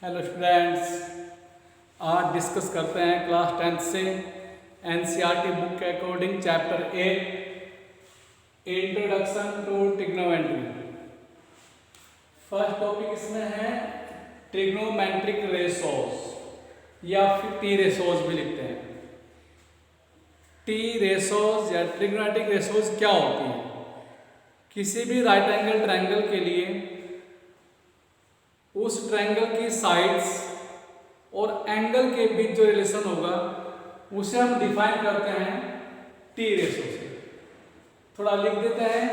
Hello students, आज discuss करते हैं क्लास 10th से एनसीईआरटी बुक के according chapter 8 introduction to trigonometry. First topic इसमें है ट्रिग्नोमेट्रिक रेशोज या फिर टी रेशोज भी लिखते हैं। टी रेशोज या ट्रिग्नोमेट्रिक रेशोज क्या होती हैं? किसी भी राइट एंगल ट्रायंगल के लिए उस ट्रायंगल की साइड्स और एंगल के बीच जो रिलेशन होगा उसे हम डिफाइन करते हैं टी रेशो से। थोड़ा लिख देते हैं।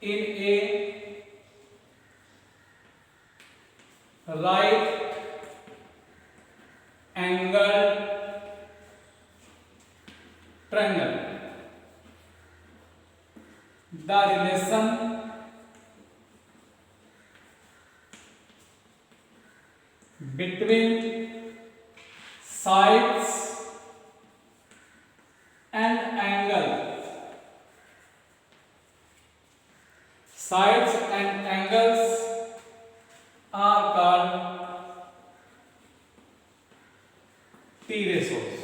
In a right angle triangle the relation between sides and angle. Sides and angles are called T ratios.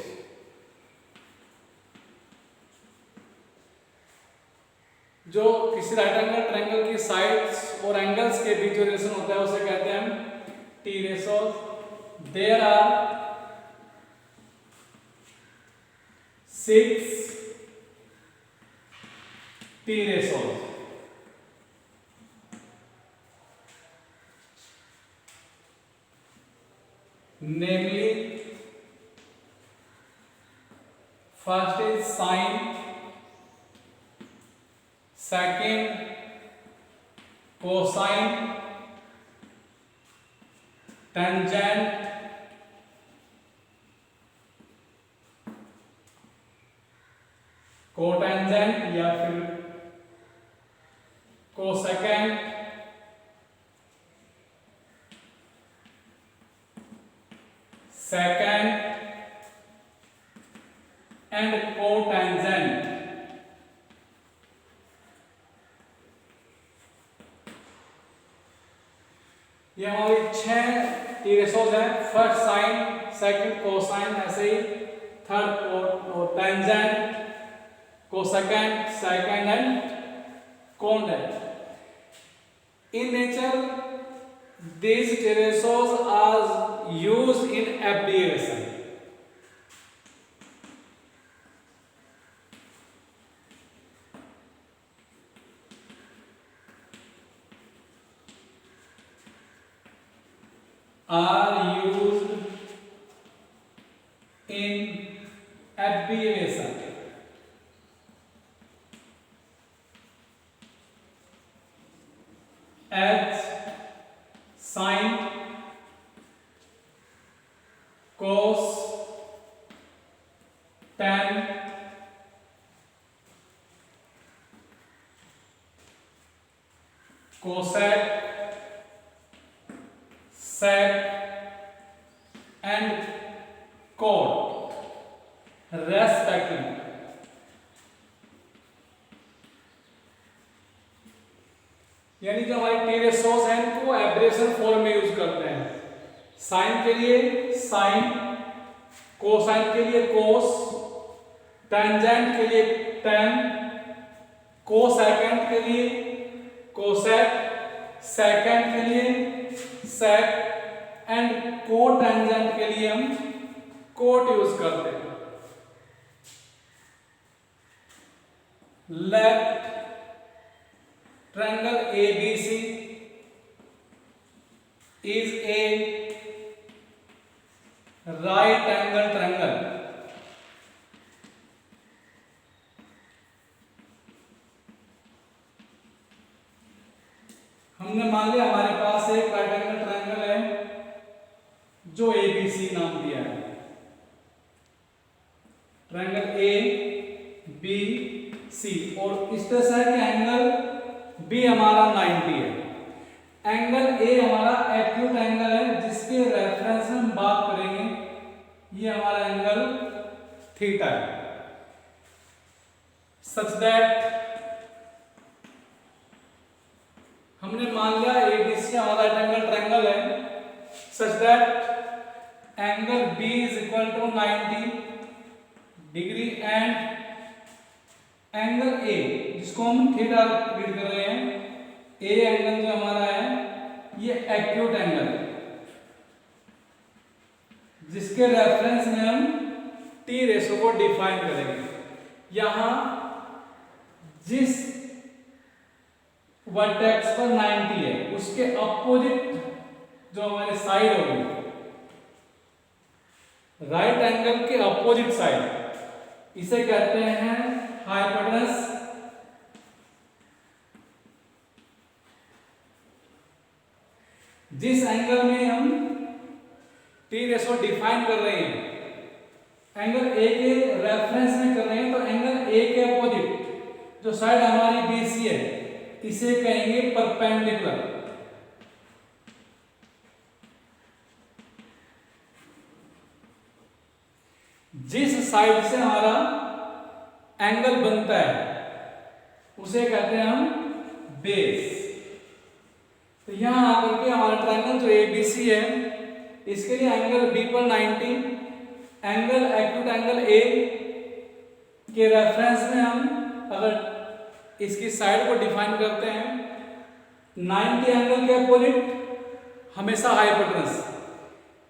जो किसी राइट एंगल ट्रायंगल की साइड्स और एंगल्स के बीच जो रिलेशन होता है उसे कहते हैं हम T ratios. There are 6 T ratios. Namely, first is sine, second cosine, tangent, cotangent या फिर कोसेकेंट, सेकेंड एंड कोटेंजेंट। ये हमारी 6 टी रेशोज है। फर्स्ट साइन, सेकंड कोसाइन, ऐसे ही third tangent, cosecant, secant and cotangent. In nature, these T ratios are used in abbreviation. Are used in abbreviation. H, sin, cos, tan, cosec, sec and cot respectively. यानी जो हमारे T ratios हैं इनको एब्रेविएशन form में use करते हैं। Sign के लिए साइन, कोसाइन के लिए कोस, टेंजेंट के लिए टेन, कोसेकेंट के लिए कोसेक, सेकेंड के लिए सेक एंड कोटेंजेंट के लिए हम कोट यूज करते हैं। Left triangle ABC is a right angle triangle. हमने मान लिया हमारे पास एक राइट एंगल ट्रायंगल है जो ABC नाम दिया है। ट्रायंगल ABC और इस तरह से है कि एंगल बी हमारा 90 है। एंगल ए हमारा एक्यूट एंगल है जिसके रेफरेंस में हम बात करेंगे। ये हमारा एंगल थीटा है। सच दैट हमने मान लिया ABC हमारा राइट एंगल ट्रायंगल है such that angle B is equal to 90 degree and angle A जिसको हम थीटा रीड कर रहे हैं, A एंगल जो हमारा है ये एक्यूट एंगल है जिसके रेफरेंस में हम T रेशो को डिफाइन करेंगे। यहां जिस वर्टेक्स पर 90 है उसके अपोजिट जो हमारे साइड होगी, राइट एंगल के अपोजिट साइड, इसे कहते हैं हाइपोटेनस। जिस एंगल में हम टी रेशो डिफाइन कर रहे हैं, एंगल ए के रेफरेंस में कर रहे हैं, तो एंगल ए के अपोजिट जो साइड हमारी बीसी है इसे कहेंगे परपेंडिकुलर। जिस साइड से हमारा एंगल बनता है उसे कहते हैं हम बेस। तो यहां आकर के हमारा ट्रायंगल जो एबीसी है इसके लिए एंगल बी पर 90, एंगल एक्यूट एंगल ए के रेफरेंस में हम अगर इसकी साइड को डिफाइन करते हैं, 90 एंगल के अपोजिट हमेशा हाइपोटेनस।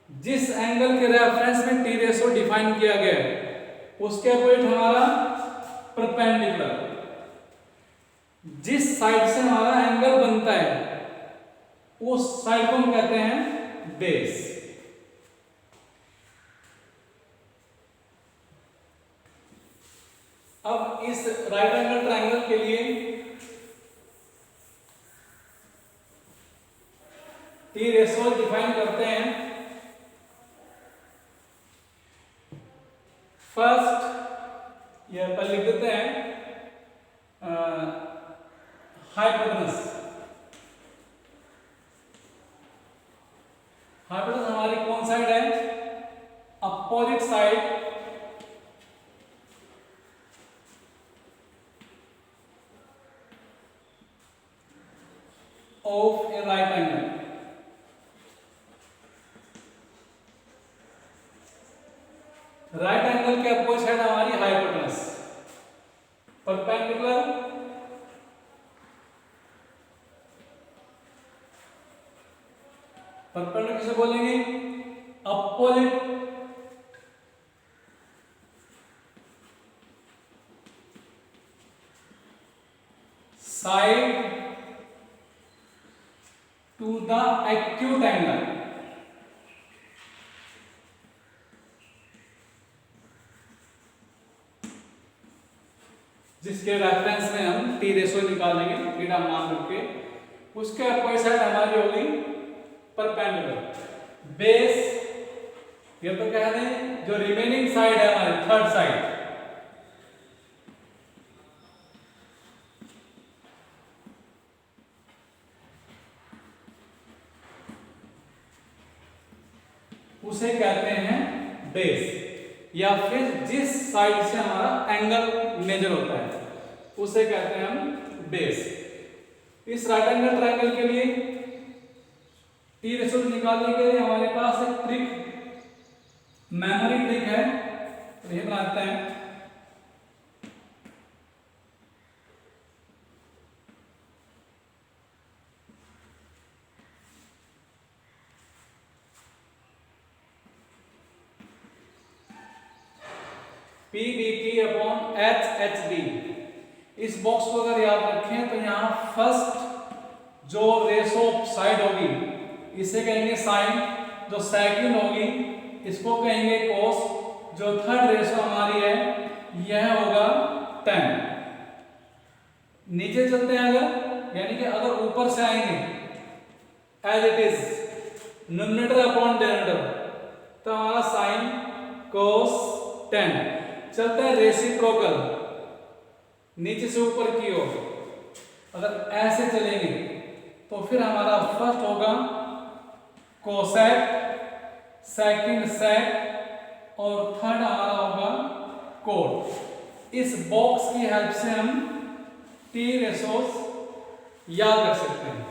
जिस एंगल के रेफरेंस में टी रेशो डिफाइन किया गया है उसके अपोजिट हमारा परपेंडिकुलर। जिस साइड से हमारा एंगल बनता है उस साइड को हम कहते हैं बेस। अब इस राइट एंगल ट्रायंगल के लिए टी रेशो डिफाइन करते हैं। फर्स्ट यह पर लिख देते हैं हाइपोटेनस। हाइपोटेनस हमारी कौन साइड है? Opposite side of a right angle. Right angle के अपोजिट साइड हमारी हाइपोटेनस। परपेंडिकुलर परपेंडिकुलर किसे बोलेंगे? Opposite side to the acute angle. जिसके रेफरेंस में हम टी रेशो निकालेंगे थीटा मान करके, उसके अपोजिट साइड हमारी होगी परपेंडिकुलर। बेस ये तो कह दें जो रिमेनिंग साइड है हमारी थर्ड साइड, उसे कहते हैं बेस। या फिर जिस साइड से हमारा एंगल मेजर होता है उसे कहते हैं हम बेस। इस राइट एंगल ट्रायंगल के लिए टी रेशो निकालने के लिए हमारे पास एक ट्रिक, मेमोरी ट्रिक है, तो ये बनाते हैं। P D T upon H H D. इस बॉक्स को अगर याद रखें तो यहाँ फर्स्ट जो रेशो साइड होगी इसे कहेंगे साइन, जो सेकंड होगी इसको कहेंगे कोस, जो थर्ड रेशो हमारी है यह होगा टेन। नीचे चलते हैं अगर, यानी कि अगर ऊपर से आएंगे as it is numerator upon denominator, तो हमारा साइन कोस टेन। चलते हैं रेसिप्रोकल, नीचे से ऊपर की ओर अगर ऐसे चलेंगे तो फिर हमारा फर्स्ट होगा कोसेक, सेकंड सेक और थर्ड हमारा होगा कोट। इस बॉक्स की हेल्प से हम टी रेशोस याद रख सकते हैं।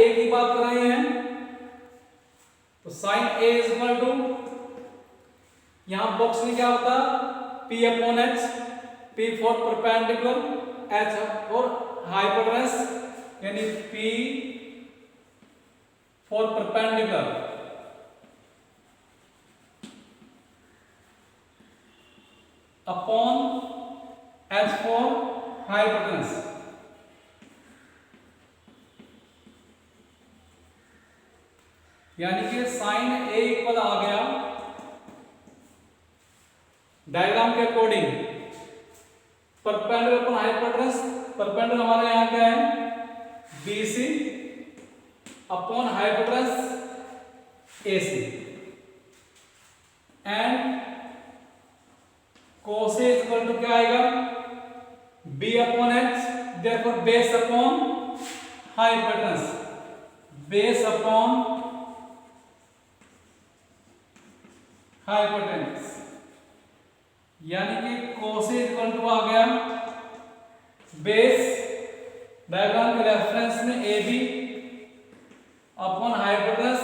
ए की बात कर रहे हैं तो sine A is equal to, यहां बॉक्स में क्या होता, P upon H, P for perpendicular, H for hypotenuse, यानी P for perpendicular upon H for hypotenuse. यानी कि साइन ए इक्वल आ गया डायग्राम के according perpendicular upon hypotenuse, perpendicular हमारे यहां क्या है BC upon hypotenuse AC, and cos A equal to क्या आएगा B upon H, therefore base upon hypotenuse, base upon hypotenuse, यानी कि cos A इक्वल टू आ गया बेस डायग्राम के रेफरेंस में AB upon hypotenuse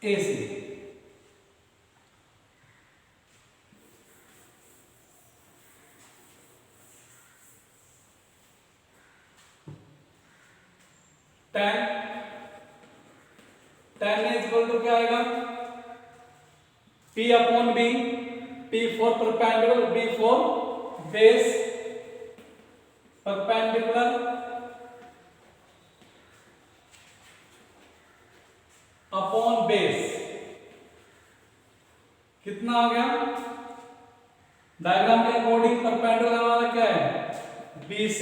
AC। tan A equal to क्या आएगा P upon B, P for perpendicular, B for base perpendicular upon base, कितना आ गया डायग्राम के अकॉर्डिंग परपेंडिकुलर हमारा क्या है BC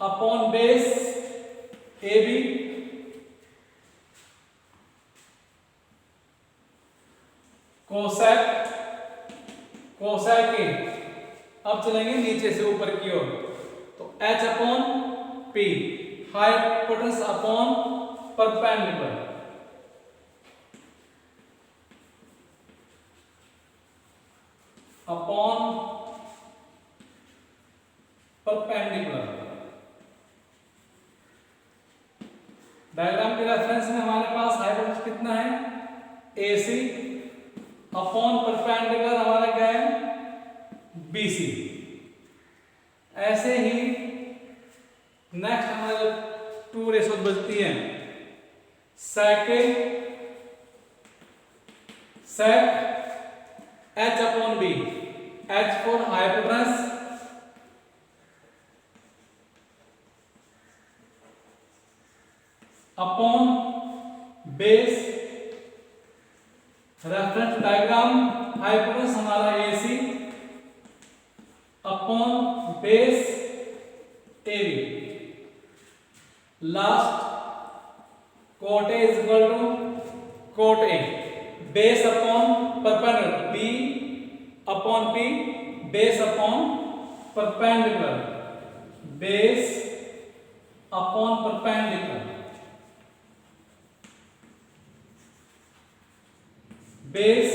upon base AB, cosec ए। अब चलेंगे नीचे से ऊपर की ओर, तो H upon P, hypotenuse upon perpendicular, upon perpendicular. Diagram के रेफरेंस में हमारे पास हाइपोटेनस कितना है AC अपॉन परपेंडिकुलर हमारा क्या है BC। ऐसे ही नेक्स्ट हमारे 2 रेशो बचती है sec H upon B, H for hypotenuse upon base, reference diagram hypotenuse हमारा AC upon base AB, last cot A is equal to cot A, base upon perpendicular, B upon P, base upon perpendicular, base upon perpendicular, base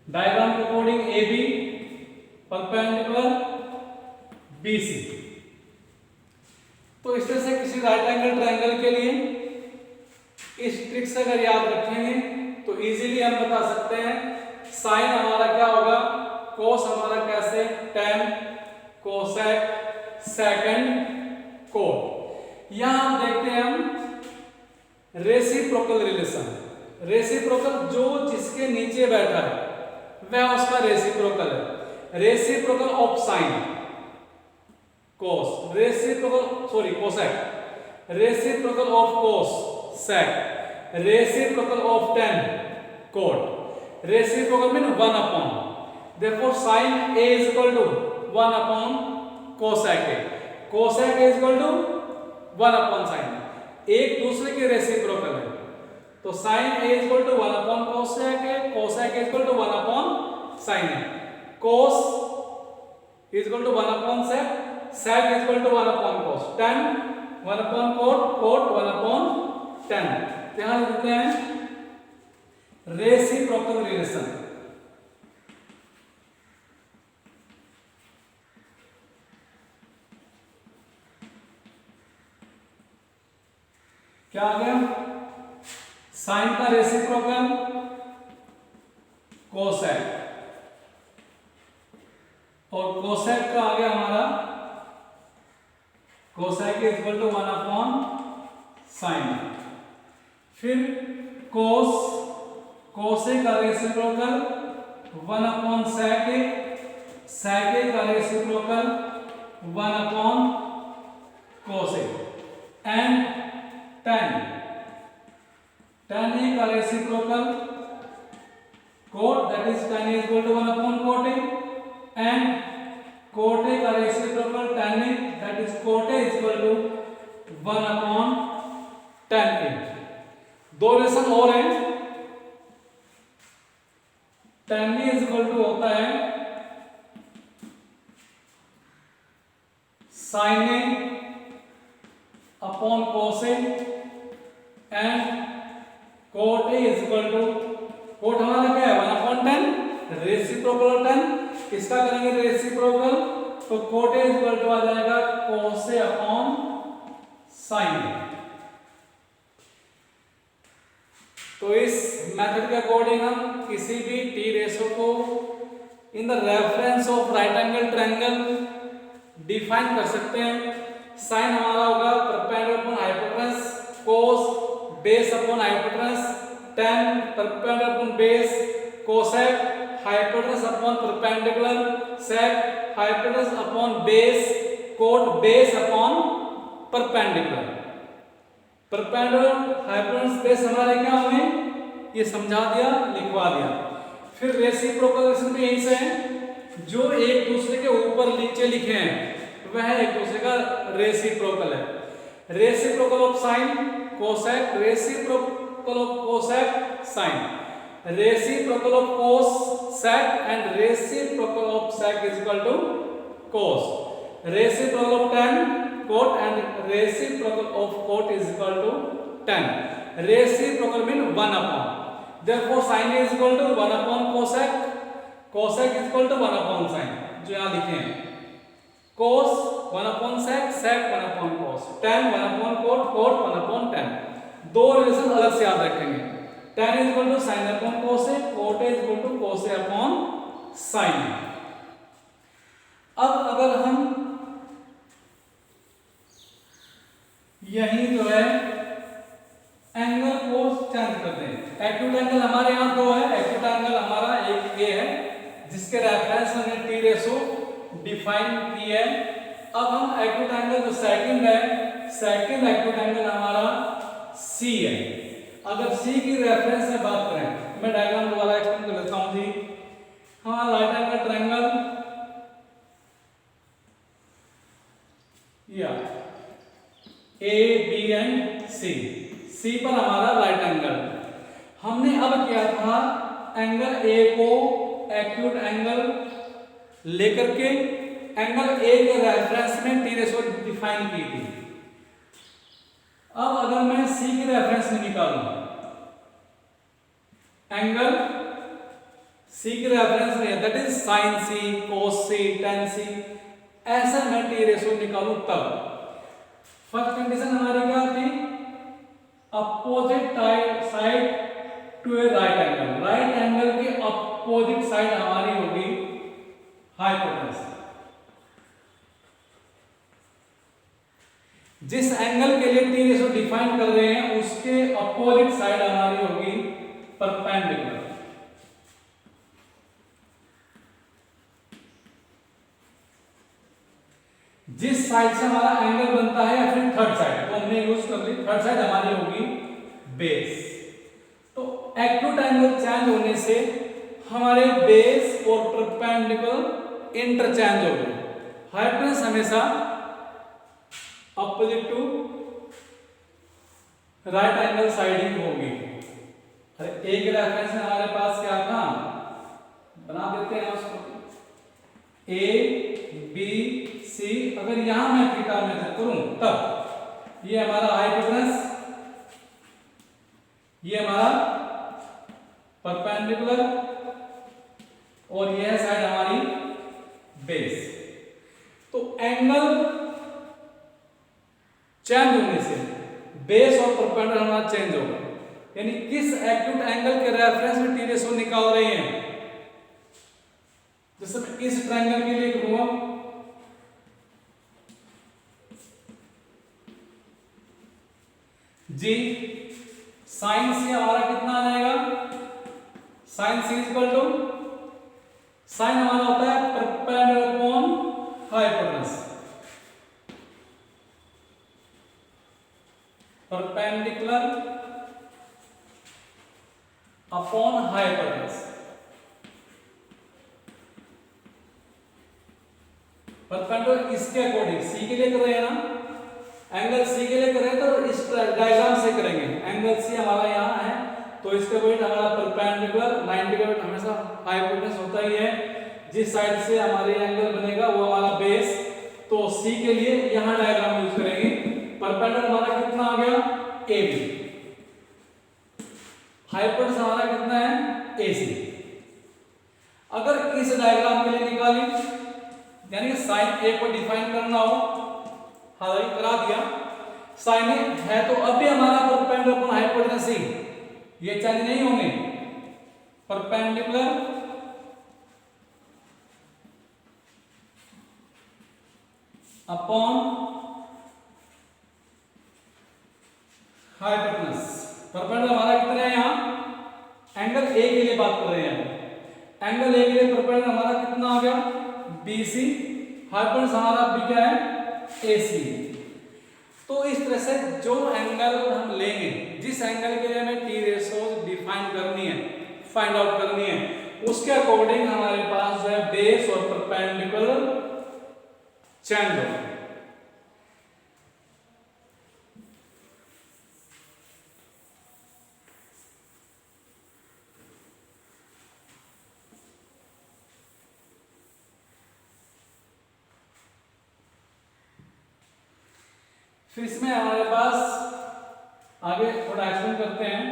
diagram के according AB perpendicular BC। तो इस तरह से किसी right angle triangle के लिए इस trick से अगर याद रखेंगे तो इजीली हम बता सकते हैं साइन हमारा क्या होगा, कोस हमारा कैसे tan, कोसेक, सेकंड, कोट। यहां हम देखते हैं हम रेसिप्रोकल रिलेशन, रेसिप्रोकल जो जिसके नीचे बैठा है वह उसका रेसिप्रोकल है। Reciprocal of sine cos, cosec, reciprocal of cos sec, reciprocal of tan cot. Reciprocal mean 1 upon, therefore sin A is equal to 1 upon cosec A, cosec A is equal to 1 upon sin, एक दूसरे के reciprocal है। तो sin A is equal to 1 upon cosec A, cosec A is equal to 1 upon sin A, cos is equal to 1 upon sec, sec is equal to 1 upon cos, tan 1 upon cot, cot 1 upon tan। यहां लिखते हैं reciprocal relation. क्या आ गया, sign का reciprocal cosec, और cosec का आ गया हमारा cosec is equal to 1 upon sine. फिर कोस, कोसेक का रेसिप्रोकल 1 अपॉन सेक, सेक का reciprocal 1 upon cosec, and tan, tan A का reciprocal cot, that is tan A is equal to 1 upon cot A, and cot A का reciprocal tan A, that is cot A is equal to 1 upon tan A। दो relation और हैं, tan A is equal to होता है sin A upon cos A, and cot A is equal to, cot हमारा क्या है 1 upon 10, reciprocal 10, इसका करेंगे रेसिप्रोकल तो cot A is equal to आ जाएगा cos A upon sin A। तो इस मेथड के अकॉर्डिंग हम किसी भी टी रेशो को in the reference of right angle triangle define कर सकते हैं। साइन हमारा होगा perpendicular upon hypotenuse, cos base upon hypotenuse, tan perpendicular upon base, cosec hypotenuse upon perpendicular, sec hypotenuse upon base, cot base upon perpendicular. Perpendicular hypotenuse base हमारे क्या होंगे, ये समझा दिया, लिखवा दिया। फिर रेसिप्रोकल भी यही से है, जो एक दूसरे के ऊपर नीचे लिखे हैं वह एक दूसरे का रेसिप्रोकल है। Reciprocal of sine cosec, reciprocal of cosec sine, reciprocal of cos sec, and reciprocal of sec is equal to cos, reciprocal of tan cot, and reciprocal of cot is equal to tan। reciprocal mean 1 upon, therefore sin is equal to 1 upon cosec, cosec is equal to 1 upon sin, जो यहाँ लिखे हैं cos 1 upon sec, sec 1 upon cos, tan 1 upon cot, cot 1 upon tan। दो relation अलग से याद रखेंगे, tan is equal to sin upon cos A, cot is equal to cos A upon sin A। अब अगर हम यही जो है एंगल को चेंज करते हैं, एक्यूट एंगल हमारे यहाँ दो है, एक्यूट एंगल हमारा एक ए है जिसके रेफरेंस हमने टी रेशो डिफाइन की है। अब हम एक्यूट एंगल जो सेकंड है, सेकंड एक्यूट एंगल हमारा सी है। अगर सी की रेफरेंस में बात करें, मैं डायग्राम दोबारा एक्सप्लेन कर लेता हूं जी। हमारा राइट एंगल ट्रायंगल या ए बी एंड सी, सी पर हमारा राइट एंगल, हमने अब किया था एंगल ए को एक्यूट एंगल लेकर के एंगल ए के रेफरेंस में टी रेशो डिफाइन की थी। अब अगर मैं सी की रेफरेंस में निकालूं एंगल सी की रेफरेंस में, that is sine C, cos C, tan C, ऐसा मैं टी रेशो निकालूं तब फर्स्ट कंडीशन हमारी क्या थी, opposite side to a right angle, right angle के अपोजिट साइड हमारी होगी हाइपोटेनस। जिस एंगल के लिए टी रेशो डिफाइन कर रहे हैं उसके अपोजिट साइड हमारी होगी परपेंडिकुलर। जिस साइड से हमारा एंगल बनता है या फिर थर्ड साइड, तो हमने यूज कर ली, थर्ड साइड हमारी होगी बेस। तो एक्यूट एंगल चेंज होने से हमारे बेस और परपेंडिकुलर इंटरचेंज हो गए। हाइपोटेनस हमेशा opposite to right angle side ही होगी। एक रेफरेंस में हमारे पास क्या था, बना देते हैं उसको, ए बी सी। अगर यहां मैं थीटा मेजर करूं तब ये हमारा हाइपोटेनस, ये हमारा परपेंडिकुलर और यह साइड हमारी बेस। तो एंगल चेंज होने से बेस और परपेंडिकुलर हमारा चेंज होगा, यानी किस एक्यूट एंगल के रेफरेंस में टी रेशो निकाल रही है। जैसे मैं इस ट्रायंगल के लिए लिखूंगा जी साइन सी हमारा कितना आ जाएगा, sine C equal to, sine हमारा होता है perpendicular upon hypotenuse, perpendicular upon hypotenuse. Perpendicular इसके अकॉर्डिंग सी के लिए कर रहे हैं ना, एंगल सी के लिए कर रहे हैं तो इस डायग्राम से करेंगे। एंगल सी हमारा यहाँ है तो इसके वेट हमारा परपेंडिकुलर 90 का वेट हमेशा हाइपोटेनस होता ही है। जिस साइड से हमारे एंगल बनेगा वो हमारा बेस, तो सी के लिए यहाँ डायग्राम यूज करेंगे। परपेंडिकुलर हमारा कितना आ गया ए बी, हाइपोटेनस हमारा कितना है ए सी। अगर इस डायग्राम के लिए निकालें, यानी साइन ए को डिफाइन करना हो, हालांकि करा दिया, साइन ए है तो अब भी हमारा परपेंडिकुलर अपॉन हाइपोटेनस ही, ये चेंज नहीं होंगे। परपेंडिकुलर अपॉन हाइपोटेनस, परपेंडिकुलर हमारा कितना है यहाँ, एंगल ए के लिए बात कर रहे हैं। एंगल ए के लिए परपेंडिकुलर हमारा कितना आ गया BC, हाइपोटेनस हमारा भी क्या है AC। तो इस तरह से जो एंगल हम लेंगे, जिस एंगल के लिए हमें टी रेशो डिफाइन करनी है, फाइंड आउट करनी है, उसके अकॉर्डिंग हमारे पास जो है बेस और परपेंडिकुलर चेंज होगा। फिर इसमें हमारे पास आगे थोड़ा एक्सप्लेन करते हैं।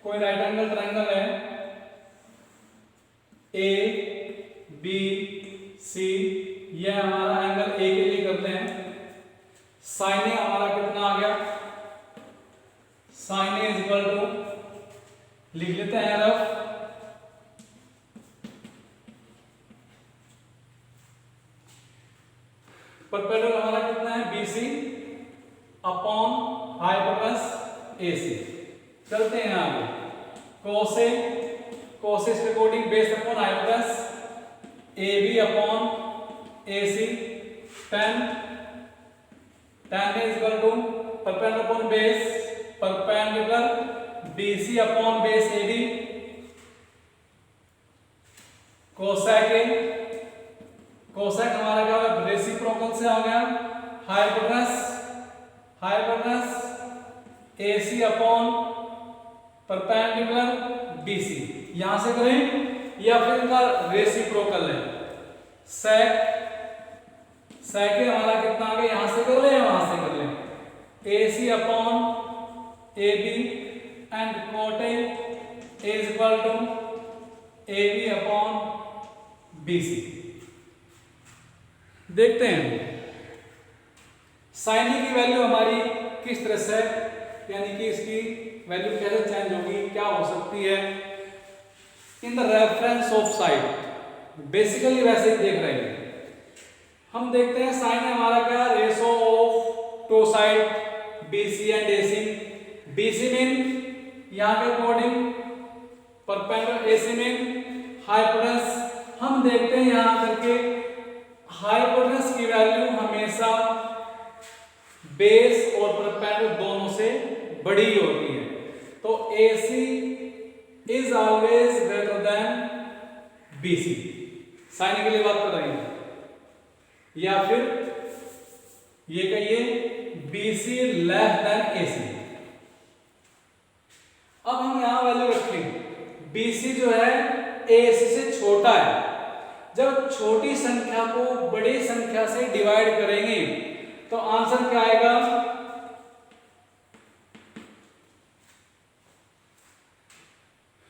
कोई राइट एंगल ट्रायंगल है ए बी सी, यह हमारा एंगल ए के लिए करते हैं। साइन ए हमारा कितना आ गया, साइन ए इक्वल टू लिख लेते हैं रफ, परपेंडिकुलर हमारा कितना है BC अपॉन हाइपोटेनस AC। चलते हैं आगे, कोसे, कोसेस के according base upon hypotenuse AB upon AC, tan, tan is equal to perpendicular upon base, perpendicular BC upon base AD, cosec A, cosec हमारा क्या होगा रेसिप्रोकल से आ गया, hypotenuse, hypotenuse AC upon perpendicular BC, यहां से करें या फिर इनका रेसिप्रोकल है, सेक, सेक हमारा कितना आ गया, यहां से कर ले या वहां से कर ले, AC upon AB and cosec is equal to AB upon BC। देखते हैं साइन की वैल्यू हमारी किस तरह से, यानी कि इसकी वैल्यू कैसे चेंज होगी, क्या हो सकती है इन the reference of side. Basically वैसे ही देख रहे हैं हम, देखते हैं साइन हमारा क्या, ratio of two side BC and AC। BC mean यहाँ के according, perpendicular AC mean hypotenuse. हम देखते हैं यहाँ करके हाइपोटेनस की वैल्यू हमेशा बेस और परपेंडिकुलर दोनों से बड़ी होती है, तो AC is always greater than BC। Sine के लिए बात कर रहे हैं, या फिर ये कहिए BC लेस देन AC। अब हम यहां वैल्यू रखें, BC जो है AC से छोटा है। जब छोटी संख्या को बड़ी संख्या से डिवाइड करेंगे तो आंसर क्या आएगा,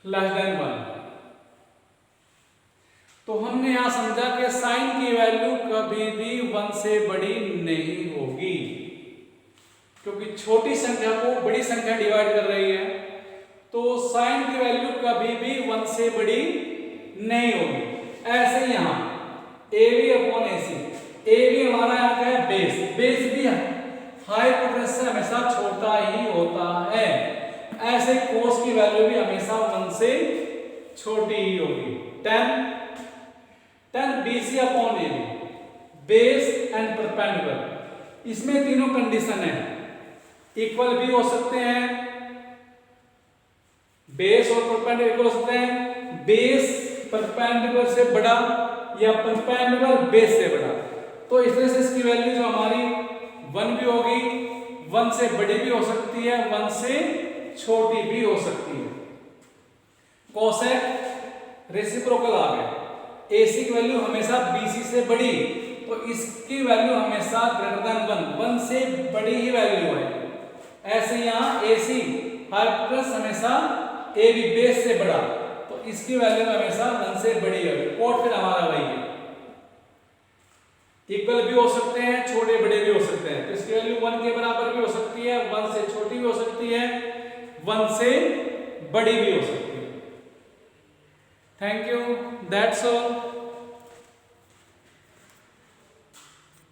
लेस देन 1। तो हमने यहां समझा कि साइन की वैल्यू कभी भी 1 से बड़ी नहीं होगी। क्योंकि छोटी संख्या को बड़ी संख्या डिवाइड कर रही है, तो साइन की वैल्यू कभी भी 1 से बड़ी नहीं होगी। ऐसे ही यहाँ AB अपॉन AC, AB हमारा यहाँ क्या है बेस, बेस भी हाइपोटेनस से हमेशा छोटा ही होता है। ऐसे कोस की वैल्यू भी हमेशा 1 से छोटी ही होगी। 10 BC upon AB, base and perpendicular, इसमें तीनों कंडीशन है, इक्वल भी हो सकते हैं, बेस और परपेंडिकुलर इक्वल हो सकते हैं, बेस परपेंडिकुलर से बड़ा या परपेंडिकुलर बेस से बड़ा। तो इस तरह से इसकी वैल्यू जो हमारी 1 भी होगी, 1 से बड़ी भी हो सकती है, 1 से छोटी भी हो सकती है। कोसेक रेसिप्रोकल आ गया, AC की वैल्यू हमेशा BC से बड़ी, तो इसकी वैल्यू हमेशा ग्रेटर देन 1 से बड़ी ही वैल्यू है। ऐसे यहाँ AC हाइपोटेनस हमेशा AB बेस से बड़ा, तो इसकी वैल्यू हमेशा 1 से बड़ी है। कोड फिर हमारा वही है, इक्वल भी हो सकते हैं, छोटे बड़े भी हो सकते हैं। तो इसकी वैल्यू 1 के बराबर भी हो सकती है, 1 से छोटी भी हो सकती है, 1 से बड़ी भी हो सकती है। Thank you, that's all.